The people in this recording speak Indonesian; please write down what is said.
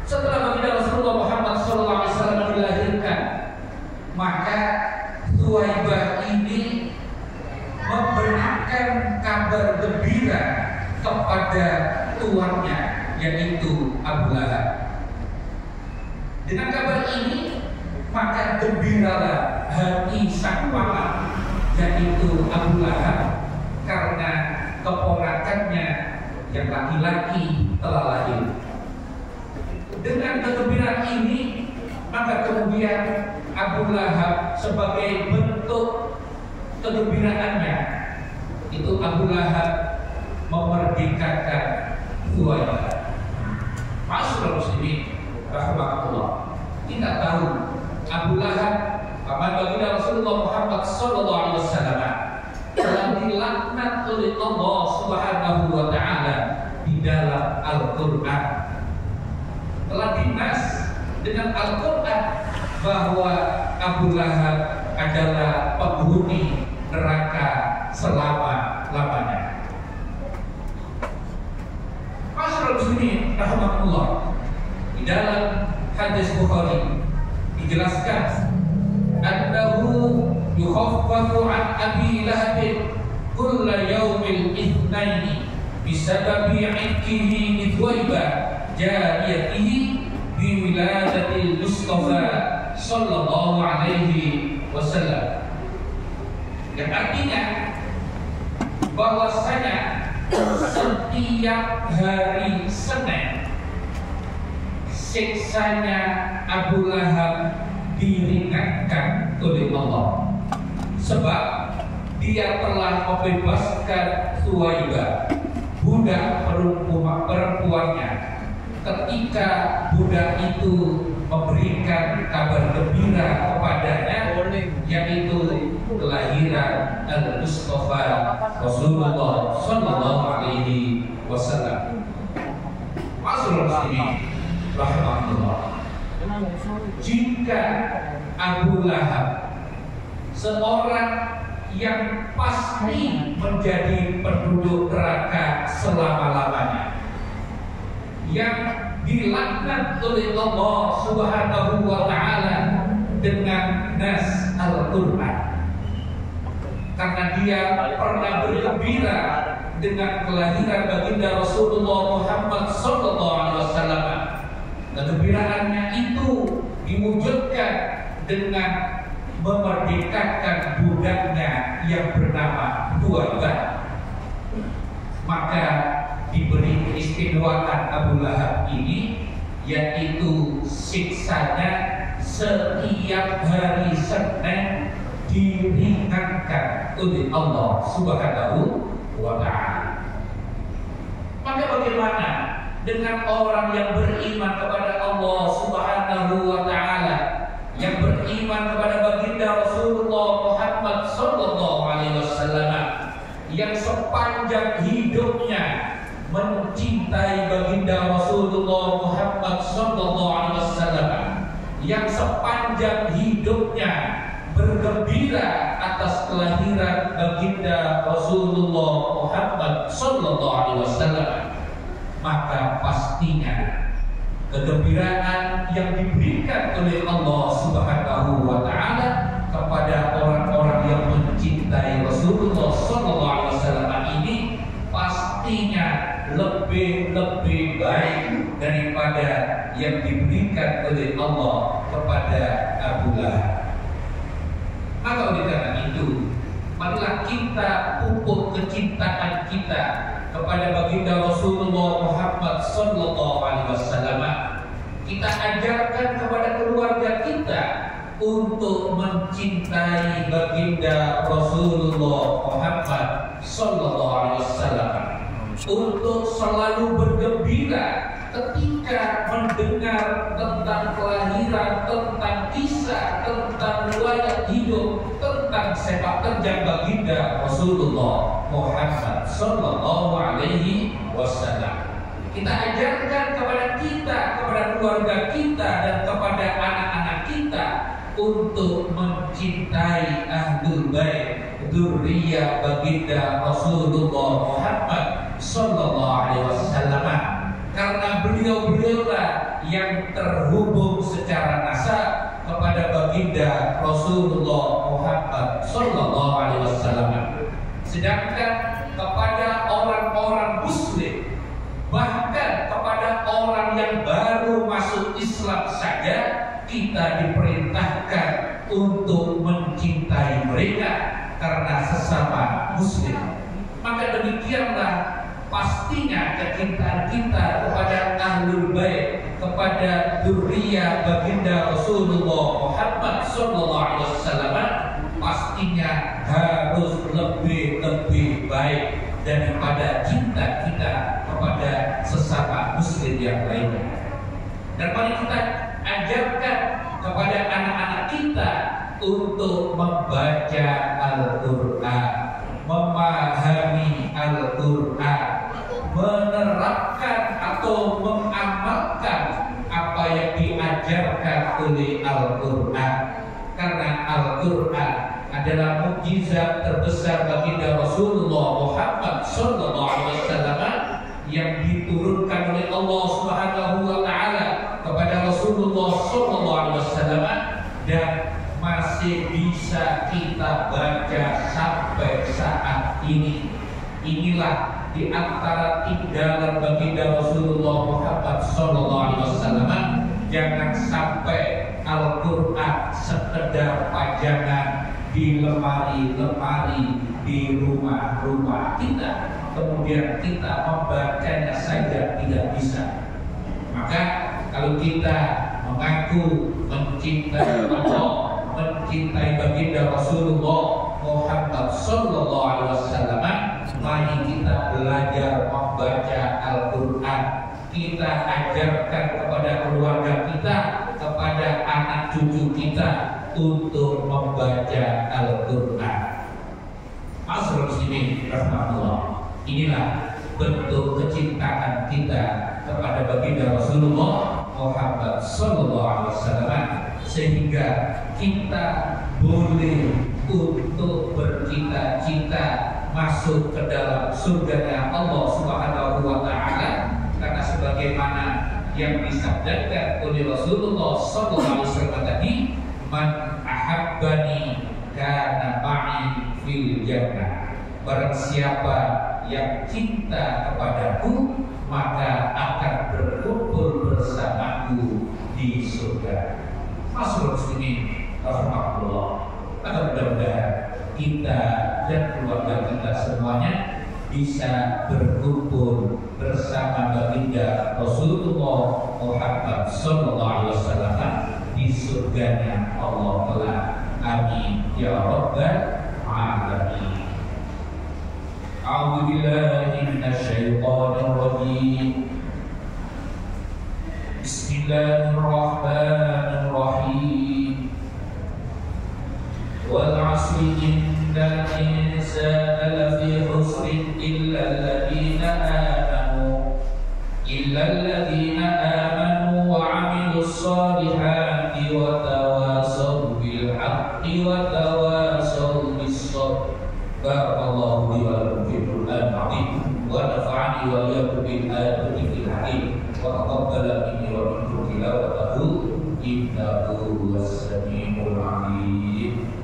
Setelah baginda Rasulullah Muhammad SAW dilahirkan, maka Thuwaibah ini memberikan kabar gembira kepada tuannya, yaitu Abu Lahab. Dengan kabar ini, maka gembiralah hati sang paman, yaitu Abu Lahab, karena keponakannya yang laki-laki telah lahir. Dengan kegembiraan ini, maka kemudian Abu Lahab sebagai bentuk kegembiraannya, itu Abu Lahab memerdekakan Thuwaibah. Ma'asyiral muslimin rahimahullah, kita tahu Abu Lahab paman baginda Rasulullah Muhammad SAW telah dilaknat oleh Allah Subhanahu wa Ta'ala di dalam Al-Quran. Telah dinas dengan Al-Quran bahwa Abu Lahab adalah penghuni neraka selama-lamanya. Ma'asyiral muslimin rahimahullah, di dalam hadis Bukhari dijelaskan annahu yukhaffafu an Abi Lahab kulla yaumil itsnaini bisababi 'ikkihi li Thuwaibah jariyatihi bi wiladatil Mustafa sallallahu alaihi wasallam. Yang artinya bahwasanya setiap hari Senin siksanya Abu Lahab diringankan oleh Allah, sebab dia telah membebaskan Thuwaibah, budak perempuannya, ketika budak itu memberikan kabar gembira kepadanya, yaitu kelahiran Al-Mustafa Rasulullah Sallallahu Alaihi Wasallam. Ma'asyiral muslimin rahimahullah, jika Abu Lahab seorang yang pasti menjadi penduduk neraka selama-lamanya, yang dilaknat oleh Allah Subhanahu wa Ta'ala dengan nas Al-Quran, karena dia pernah bergembira dengan kelahiran baginda Rasulullah Muhammad SAW. Kegembiraannya itu diwujudkan dengan memerdekakan budaknya yang bernama Thuwaibah. Maka diberi keistimewaan Abu Lahab ini, yaitu siksanya setiap hari Senin diringankan oleh Allah Subhanahu wa Ta'ala. Maka bagaimana dengan orang yang beriman kepada Allah Subhanahu wa Ta'ala, yang beriman kepada baginda Rasulullah Muhammad sallallahu alaihi wasallam, yang sepanjang hidupnya mencintai baginda Rasulullah Muhammad sallallahu alaihi wasallam, yang sepanjang hidupnya bergembira atas kelahiran baginda Rasulullah Muhammad sallallahu alaihi wasallam, maka pastinya kegembiraan yang diberikan oleh Allah Subhanahu wa Ta'ala kepada orang-orang yang mencintai Rasulullah sallallahu alaihi wasallam ini pastinya lebih baik daripada yang diberikan oleh Allah kepada Abu Lahab. Maka oleh karena itu, marilah kita pupuk kecintaan kita kepada baginda Rasulullah Muhammad sallallahu alaihi wasallam. Kita ajarkan kepada keluarga kita untuk mencintai baginda Rasulullah Muhammad sallallahu alaihi wasallam, untuk selalu bergembira ketika mendengar tentang kelahiran, tentang kisah, tentang riwayat hidup, tentang sepak terjang baginda Rasulullah Muhammad sallallahu alaihi wasallam. Kita ajarkan kepada kita, kepada keluarga kita, dan kepada anak-anak kita untuk mencintai Ahlul Bait, dzurriyyah baginda Rasulullah Muhammad sallallahu alaihi wasallam, karena beliau-beliaulah yang terhubung secara nasab kepada baginda Rasulullah Muhammad Sallallahu Alaihi Wasallam. Sedangkan kepada orang-orang Muslim, bahkan kepada orang yang baru masuk Islam saja, kita diperintahkan untuk mencintai mereka karena sesama Muslim. Maka demikianlah pastinya kecintaan kita kepada Ahlul Bait, kepada dzurriyyah baginda Rasulullah Muhammad Sallallahu Alaihi Wasallam, pastinya harus lebih baik daripada cinta kita kepada sesama Muslim yang lainnya. Dan mari kita ajarkan kepada anak-anak kita untuk membaca Al-Quran, memahami Al-Quran, menerapkan atau mengamalkan apa yang diajarkan oleh Al-Quran. Karena Al-Quran adalah mukjizat terbesar baginda Rasulullah Muhammad Sallallahu Alaihi Wasallam yang diturunkan oleh Allah Subhanahu Wa Taala kepada Rasulullah Sallallahu Alaihi Wasallam dan masih bisa kita baca sampai saat ini. Inilah di antara tinggalan baginda Rasulullah Muhammad Sallallahu Alaihi Wasallam. Jangan sampai Al-Quran sekedar pajangan di lemari-lemari di rumah-rumah kita, kemudian kita membacanya saja tidak bisa. Maka kalau kita mengaku mencintai Allah, mencintai baginda Rasulullah Muhammad Sallallahu Alaihi Wasallam, mari kita belajar membaca Al-Quran. Kita ajarkan kepada keluarga kita, kepada anak cucu kita untuk membaca Al-Quran. Ma'asyiral muslimin rahmatullah. Inilah bentuk kecintaan kita kepada baginda Rasulullah Muhammad Sallallahu Alaihi Wasallam, sehingga kita boleh untuk bercita-cita masuk ke dalam surganya Allah Subhanahu Wa Taala, karena sebagaimana yang disabdakan oleh Rasulullah Sallallahu Alaihi Wasallam tadi, man ahabbani kana ma'i fil jannah. Barang siapa yang cinta kepadaku, maka akan berkumpul bersamaku di surga. Ma'asyiral muslimin rahmatullah. Maka mudah-mudahan kita dan keluarga kita semuanya bisa berkumpul bersama baginda Rasulullah Muhammad Sallallahu Alaihi Wasallam di surganya Allah Taala. Amin ya rabbal alamin. A'udzu billahi minasyaitonir rajim. Bismillahirrahmanirrahim. Wal 'asri innal insana lafi khusrin illa alladhina amanu wa 'amilus solihati wa tawasaw bil haqqi wa tawasaw bis sabr. Barakallahu li wa lakum fil Qur'anil 'azim wa nafa'ani wa iyyakum bil ayati fil hakim wa taqabbala minni wa minkum tilawatahu innahu was-sami'ul 'alim.